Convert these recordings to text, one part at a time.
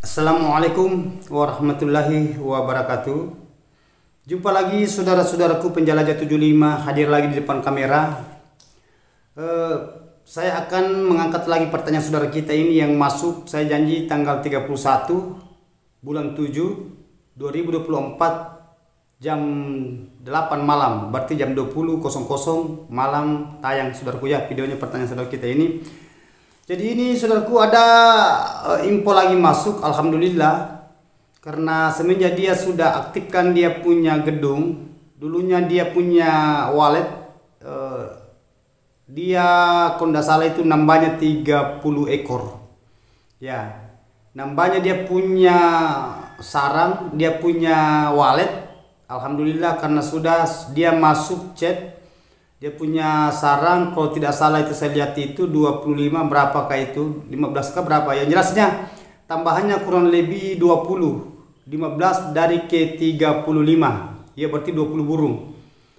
Assalamualaikum warahmatullahi wabarakatuh. Jumpa lagi saudara-saudaraku penjelajah 75 hadir lagi di depan kamera. Saya akan mengangkat lagi pertanyaan saudara kita ini yang masuk. Saya janji tanggal 31 bulan 7 2024 jam 8 malam, berarti jam 20.00 malam tayang saudaraku ya videonya pertanyaan saudara kita ini. Jadi ini saudaraku ada info lagi masuk, alhamdulillah, karena semenjak dia sudah aktifkan dia punya gedung. Dulunya dia punya wallet, dia kalau tidak salah itu nambahnya 30 ekor ya, nambahnya dia punya sarang, dia punya wallet. Alhamdulillah karena sudah dia masuk chat, dia punya sarang, kalau tidak salah itu saya lihat itu 25 berapakah itu, 15 kah berapa ya, jelasnya tambahannya kurang lebih 20, 15 dari ke 35 ya, berarti 20 burung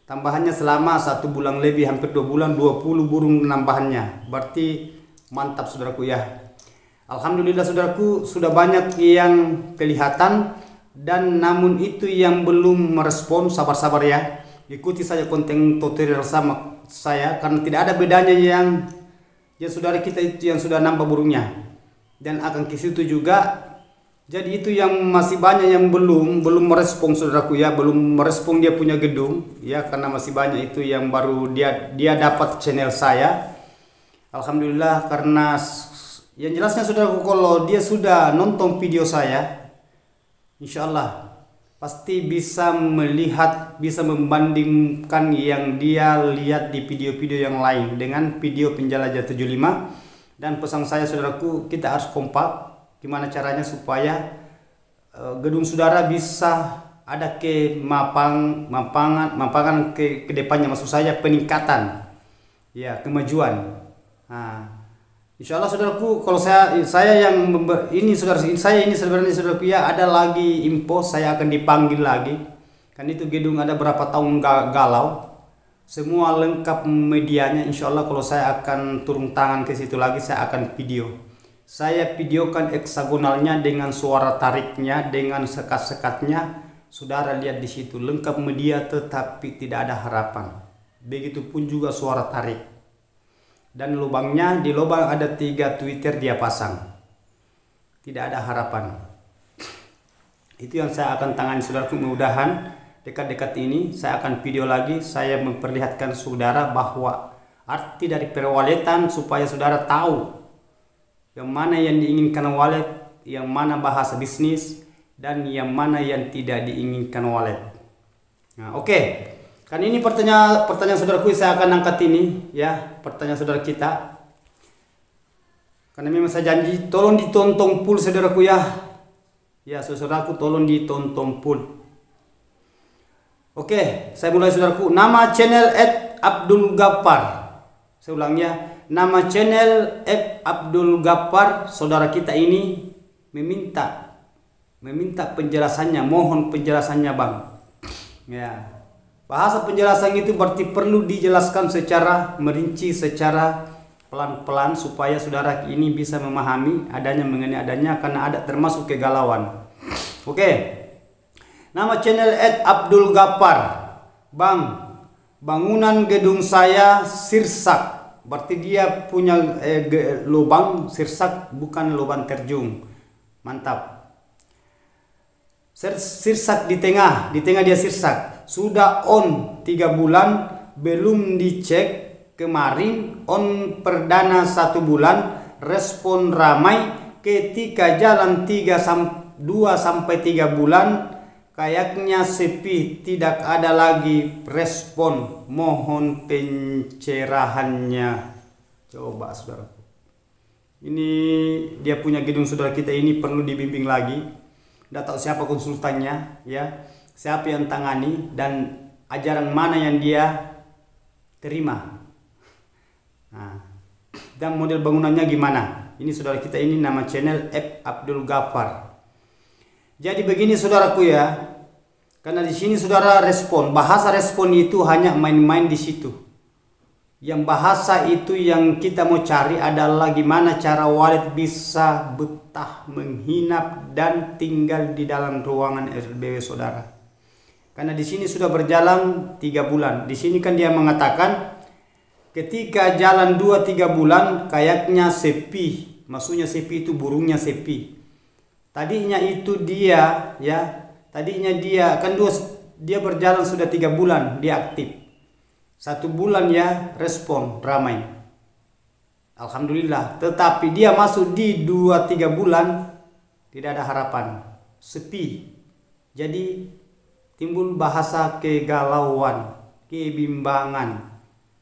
tambahannya selama 1 bulan lebih, hampir 2 bulan, 20 burung nambahannya, berarti mantap saudaraku ya. Alhamdulillah saudaraku, sudah banyak yang kelihatan, dan namun itu yang belum merespon, sabar-sabar ya, ikuti saja konten tutorial sama saya, karena tidak ada bedanya yang saudara kita itu yang sudah nambah burungnya dan akan ke situ juga. Jadi itu yang masih banyak yang belum merespon saudaraku ya, belum merespon dia punya gedung ya, karena masih banyak itu yang baru dia dapat channel saya. Alhamdulillah, karena yang jelasnya saudaraku, kalau dia sudah nonton video saya, insyaallah pasti bisa melihat, bisa membandingkan yang dia lihat di video-video yang lain dengan video penjelajah 75. Dan pesan saya saudaraku, kita harus kompak. Gimana caranya supaya gedung saudara bisa ada mapangan ke depannya, maksud saya peningkatan ya, kemajuan. Insya Allah saudaraku, kalau saya yang ini sebenarnya saudaraku ya, ada lagi info, saya akan dipanggil lagi. Kan itu gedung ada berapa tahun galau, semua lengkap medianya. Insya Allah kalau saya akan turun tangan ke situ lagi, saya akan saya videokan heksagonalnya dengan suara tariknya, dengan sekat-sekatnya. Saudara lihat di situ lengkap media, tetapi tidak ada harapan. Begitupun juga suara tarik. Dan lubangnya, di lubang ada 3 Twitter dia pasang, tidak ada harapan. Itu yang saya akan tangani saudaraku. Mudah-mudahan dekat-dekat ini saya akan video lagi, saya memperlihatkan saudara bahwa arti dari perwaletan, supaya saudara tahu yang mana yang diinginkan wallet, yang mana bahasa bisnis, dan yang mana yang tidak diinginkan wallet. Oke. Kan ini pertanyaan saudaraku, saya akan angkat ini ya, pertanyaan saudara kita. Karena memang saya janji, tolong ditonton full saudaraku ya. Ya saudaraku, tolong ditonton full. Oke, saya mulai saudaraku. Nama channel @abdulgaffar. Saya ulang ya. Nama channel @abdulgaffar. Saudara kita ini meminta penjelasannya, mohon penjelasannya Bang. Ya. Bahasa penjelasan itu berarti perlu dijelaskan secara merinci, secara pelan-pelan, supaya saudara ini bisa memahami mengenai adanya, karena ada termasuk kegalauan. Oke. Nama channel @abdulgaffar. Bang, bangunan gedung saya sirsak. Berarti dia punya lubang sirsak, bukan lubang terjun. Mantap. Sirsak di tengah dia sirsak. Sudah on 3 bulan, belum dicek. Kemarin on perdana 1 bulan, respon ramai. Ketika jalan 2-3 bulan, kayaknya sepi, tidak ada lagi respon. Mohon pencerahannya. Coba saudara, ini dia punya gedung saudara kita ini perlu dibimbing lagi. Tidak tahu siapa konsultannya ya, siapa yang tangani, dan ajaran mana yang dia terima. Dan model bangunannya gimana. Ini saudara kita ini nama channel @abdulgaffar. Jadi begini saudaraku ya, karena di sini saudara respon, bahasa respon itu hanya main-main di situ. Yang bahasa itu yang kita mau cari adalah gimana cara walet bisa betah menginap dan tinggal di dalam ruangan RBW saudara. Karena di sini sudah berjalan 3 bulan. Di sini kan dia mengatakan ketika jalan 2-3 bulan kayaknya sepi. Maksudnya sepi itu burungnya sepi. Tadinya itu dia ya, tadinya dia kan dia berjalan sudah 3 bulan dia aktif. 1 bulan ya respon ramai. Alhamdulillah. Tetapi dia masuk di 2-3 bulan tidak ada harapan. Sepi. Jadi timbul bahasa kegalauan, kebimbangan.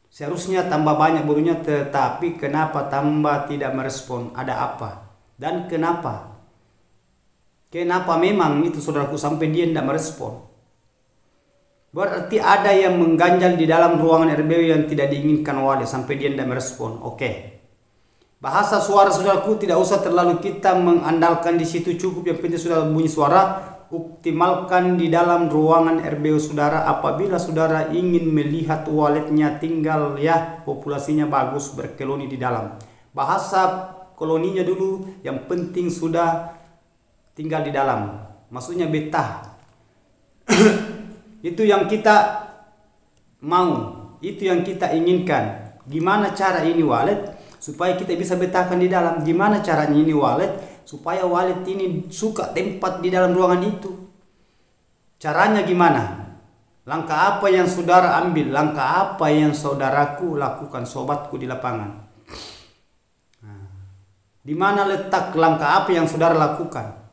Seharusnya tambah banyak burungnya, tetapi kenapa tambah tidak merespon? Ada apa? Dan kenapa? Kenapa memang itu saudaraku sampai dia tidak merespon? Berarti ada yang mengganjal di dalam ruangan RBW yang tidak diinginkan walet sampai dia tidak merespon. Oke. Bahasa suara saudaraku tidak usah terlalu kita mengandalkan di situ, cukup yang penting sudah bunyi suara. Optimalkan di dalam ruangan RBW saudara apabila saudara ingin melihat waletnya tinggal ya populasinya bagus berkoloni di dalam. Bahasa koloninya dulu yang penting sudah tinggal di dalam. Maksudnya betah. Itu yang kita mau, itu yang kita inginkan. Gimana cara ini walet supaya kita bisa betahkan di dalam? Gimana caranya ini walet supaya walet ini suka tempat di dalam ruangan itu? Caranya gimana? Langkah apa yang saudara ambil? Langkah apa yang saudaraku lakukan, sobatku di lapangan? Di mana letak langkah apa yang saudara lakukan?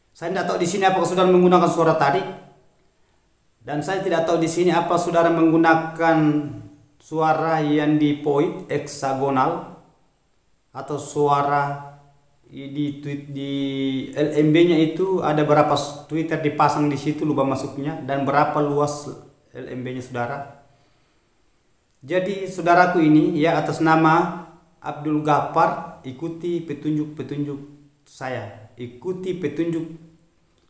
Saya tidak tahu di sini apakah saudara menggunakan suara tarik, dan saya tidak tahu di sini apa saudara menggunakan suara yang di point heksagonal atau suara di LMB-nya itu ada berapa tweeter dipasang di situ lubang masuknya dan berapa luas LMB-nya saudara. Jadi saudaraku ini ya atas nama Abdul Ghaffar ikuti petunjuk-petunjuk saya, ikuti petunjuk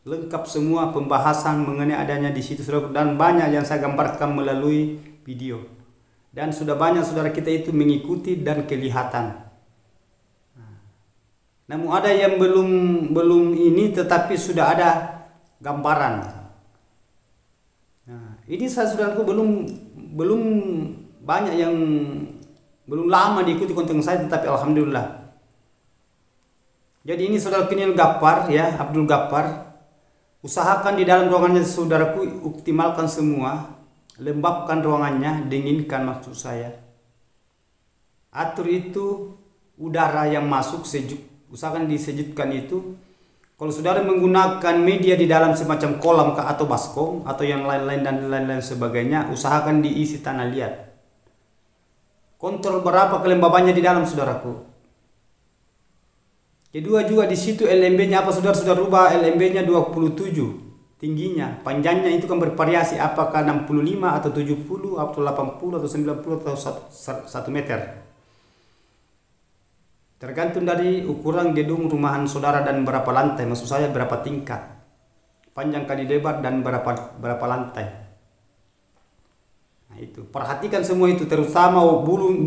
lengkap semua pembahasan mengenai adanya di situ saudara, dan banyak yang saya gambarkan melalui video, dan sudah banyak saudara kita itu mengikuti dan kelihatan. Namun ada yang belum ini tetapi sudah ada gambaran. Nah, ini saya saudaraku belum banyak yang belum lama diikuti konten saya, tetapi alhamdulillah. Jadi ini saudara Kinil Ghaffar ya, Abdul Ghaffar. Usahakan di dalam ruangannya saudaraku, optimalkan semua, lembabkan ruangannya, dinginkan maksud saya. Atur itu udara yang masuk sejuk, usahakan disejukkan itu. Kalau saudara menggunakan media di dalam semacam kolam atau baskom atau yang lain-lain dan lain-lain sebagainya, usahakan diisi tanah liat. Kontrol berapa kelembabannya di dalam saudaraku. Kedua juga di situ LMB-nya apa saudara sudah rubah LMB-nya 27 tingginya, panjangnya itu kan bervariasi apakah 65 atau 70 atau 80 atau 90 atau 1 meter. Tergantung dari ukuran gedung rumahan saudara dan berapa lantai, maksud saya berapa tingkat, panjang kali lebar dan berapa lantai. Nah itu perhatikan semua itu, terutama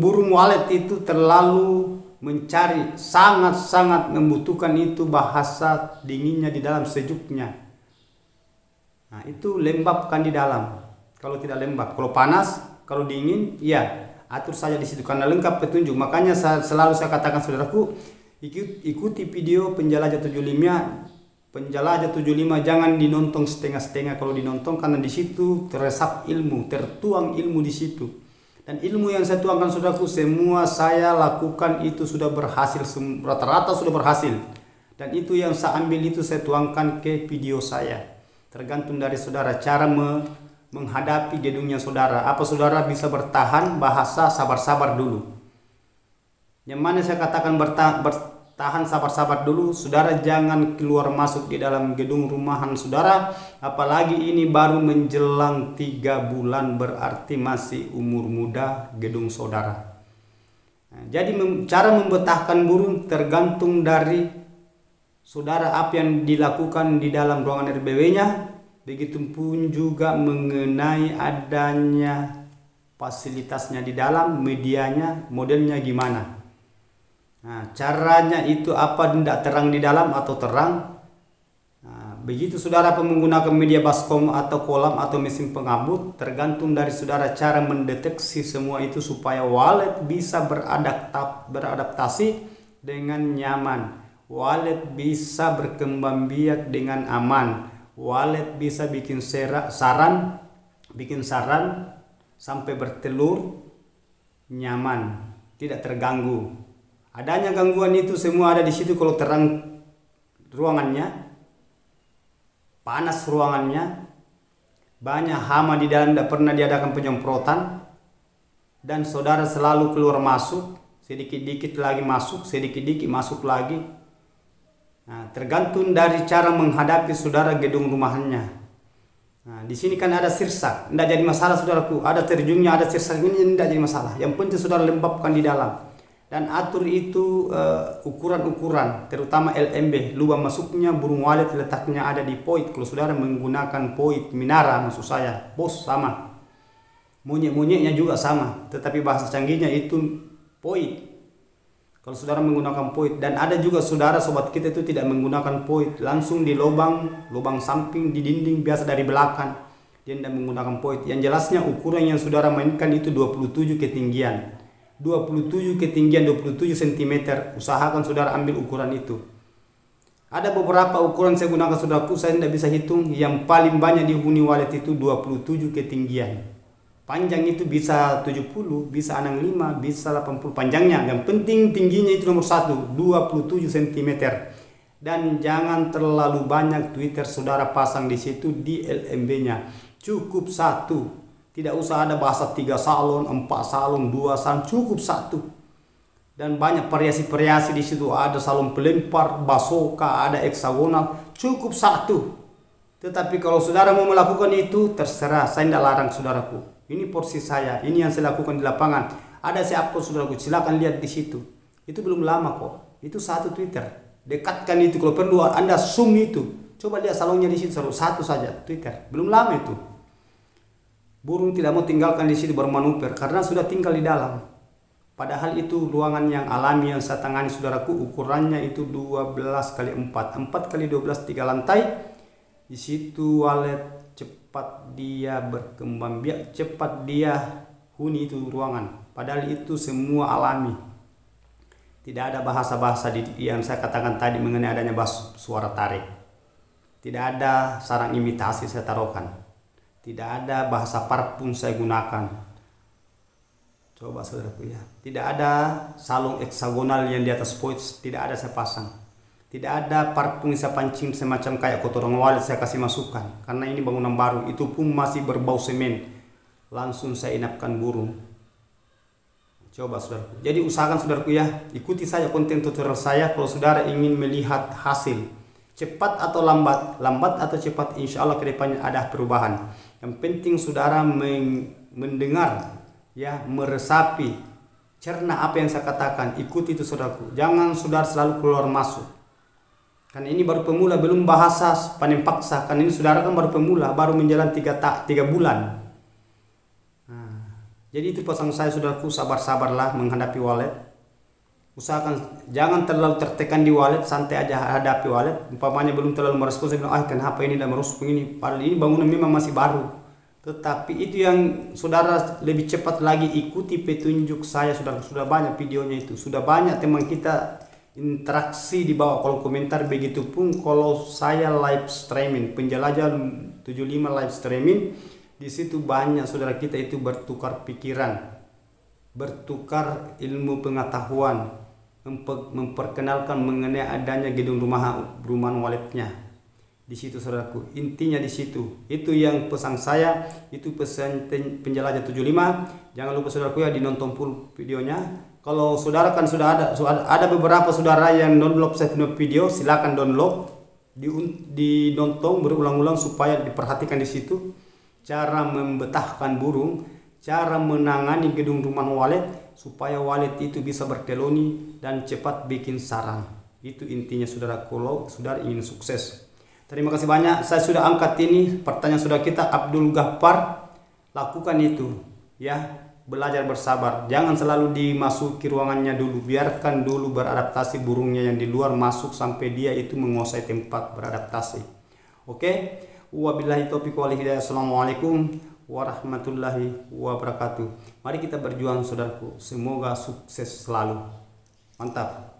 burung walet itu terlalu mencari, sangat-sangat membutuhkan itu bahasa dinginnya di dalam, sejuknya. Nah itu lembabkan di dalam. Kalau tidak lembab, kalau panas, kalau dingin, ya atur saja di situ karena lengkap petunjuk. Makanya selalu saya katakan saudaraku, ikuti video penjelajah 75. Penjelajah 75 jangan dinonton setengah-setengah kalau dinonton, karena di situ teresap ilmu, tertuang ilmu di situ. Dan ilmu yang saya tuangkan saudaraku semua saya lakukan itu sudah berhasil, rata-rata sudah berhasil. Dan itu yang saya ambil itu saya tuangkan ke video saya. Tergantung dari saudara cara menghadapi gedungnya saudara. Apa saudara bisa bertahan, bahasa sabar-sabar dulu. Yang mana saya katakan bertahan sabar-sabar dulu, saudara jangan keluar masuk di dalam gedung rumahan saudara, apalagi ini baru menjelang 3 bulan, berarti masih umur muda gedung saudara. Nah, jadi cara membetahkan burung tergantung dari saudara apa yang dilakukan di dalam ruangan RBW-nya, begitupun juga mengenai adanya fasilitasnya di dalam, medianya, modelnya gimana. Nah, caranya itu apa, tidak terang di dalam atau terang. Nah, begitu saudara menggunakan media baskom atau kolam atau mesin pengambut, tergantung dari saudara cara mendeteksi semua itu supaya wallet bisa beradaptasi dengan nyaman. Wallet bisa berkembang biak dengan aman. Wallet bisa bikin saran sampai bertelur nyaman, tidak terganggu. Adanya gangguan itu semua ada di situ kalau terang ruangannya, panas ruangannya, banyak hama di dalam, tidak pernah diadakan penyemprotan, dan saudara selalu keluar masuk, sedikit-dikit lagi masuk, sedikit-dikit masuk lagi. Nah, tergantung dari cara menghadapi saudara gedung rumahannya. Nah, di sini kan ada sirsak, tidak jadi masalah saudaraku. Ada terjungnya, ada sirsak, ini tidak jadi masalah. Yang penting saudara lembabkan di dalam dan atur itu ukuran-ukuran, terutama LMB, lubang masuknya burung walet letaknya ada di poit. Kalau saudara menggunakan poit minara, maksud saya, bos sama, monyet-monyetnya juga sama, tetapi bahasa canggihnya itu poit. Kalau saudara menggunakan poit, dan ada juga saudara sobat kita itu tidak menggunakan poit, langsung di lubang samping di dinding biasa dari belakang, dia tidak menggunakan poit. Yang jelasnya ukuran yang saudara mainkan itu 27 ketinggian, 27 cm. Usahakan saudara ambil ukuran itu. Ada beberapa ukuran saya gunakan saudaraku, saya tidak bisa hitung. Yang paling banyak dihuni walet itu 27 ketinggian. Panjang itu bisa 70, bisa 65, bisa 80 panjangnya. Yang penting tingginya itu nomor 1, 27 cm. Dan jangan terlalu banyak Twitter saudara pasang di situ di LMB-nya. Cukup 1. Tidak usah ada bahasa 3 salon, 4 salon, 2 salon, cukup 1. Dan banyak variasi-variasi di situ. Ada salon pelempar, basoka, ada heksagonal, cukup 1. Tetapi kalau saudara mau melakukan itu, terserah, saya tidak larang saudaraku. Ini porsi saya, ini yang saya lakukan di lapangan. Ada saya upload saudaraku, silakan lihat di situ. Itu belum lama kok. Itu 1 Twitter. Dekatkan itu, kalau perlu Anda zoom itu. Coba lihat salonnya di situ, 1 saja Twitter. Belum lama itu. Burung tidak mau tinggalkan di situ bermanuver karena sudah tinggal di dalam. Padahal itu ruangan yang alami yang saya tangani saudaraku, ukurannya itu 12 kali 4, 4 kali 12, 3 lantai. Di situ walet cepat dia berkembang biak, cepat dia huni itu ruangan. Padahal itu semua alami. Tidak ada bahasa-bahasa yang saya katakan tadi mengenai adanya suara tarik. Tidak ada sarang imitasi saya taruhkan. Tidak ada bahasa parfum saya gunakan. Coba saudaraku ya. Tidak ada salung heksagonal yang di atas poit, tidak ada saya pasang. Tidak ada parfum saya pancing semacam kayak kotoran walet saya kasih masukan. Karena ini bangunan baru, itu pun masih berbau semen. Langsung saya inapkan burung. Coba saudaraku. Jadi usahakan saudaraku ya, ikuti saja konten tutorial saya kalau saudara ingin melihat hasil. Cepat atau lambat, lambat atau cepat, insya Allah kedepannya ada perubahan. Yang penting saudara mendengar, ya, meresapi, cerna apa yang saya katakan, ikuti itu saudaraku. Jangan saudara selalu keluar masuk. Kan ini baru pemula, belum bahasa panen paksa. Kan ini saudara kan baru pemula, baru menjalan 3 bulan. Nah, jadi itu pesan saya saudaraku, sabar-sabarlah menghadapi walet. Usahakan jangan terlalu tertekan di walet, santai aja hadapi walet. Umpamanya belum terlalu merespons, saya bilang, kenapa ini tidak merespons ini. Padahal ini bangunan memang masih baru. Tetapi itu yang saudara lebih cepat lagi ikuti petunjuk saya, sudah banyak videonya itu. Sudah banyak teman kita interaksi di bawah kolom komentar. Begitupun kalau saya live streaming penjelajah 75 live streaming, di situ banyak saudara kita itu bertukar pikiran, bertukar ilmu pengetahuan, memperkenalkan mengenai adanya gedung rumahan waletnya. Di situ saudaraku, intinya di situ. Itu yang pesan saya, itu pesan penjelajah 75. Jangan lupa saudaraku ya, dinonton full videonya. Kalau saudara kan sudah ada beberapa saudara yang download saya punya video, silakan download, dinonton berulang-ulang supaya diperhatikan di situ cara membetahkan burung, cara menangani gedung rumahan walet supaya walet itu bisa berkoloni dan cepat bikin sarang. Itu intinya saudara, kalau saudara ingin sukses. Terima kasih banyak, saya sudah angkat ini pertanyaan saudara kita Abdul Ghaffar, lakukan itu ya. belajar bersabar. Jangan selalu dimasuki ruangannya dulu, biarkan dulu beradaptasi burungnya yang di luar masuk sampai dia itu menguasai tempat beradaptasi. Oke, wabillahi taufiq wal hidayah. Assalamualaikum warahmatullahi wabarakatuh. Mari kita berjuang saudaraku, semoga sukses selalu. Mantap.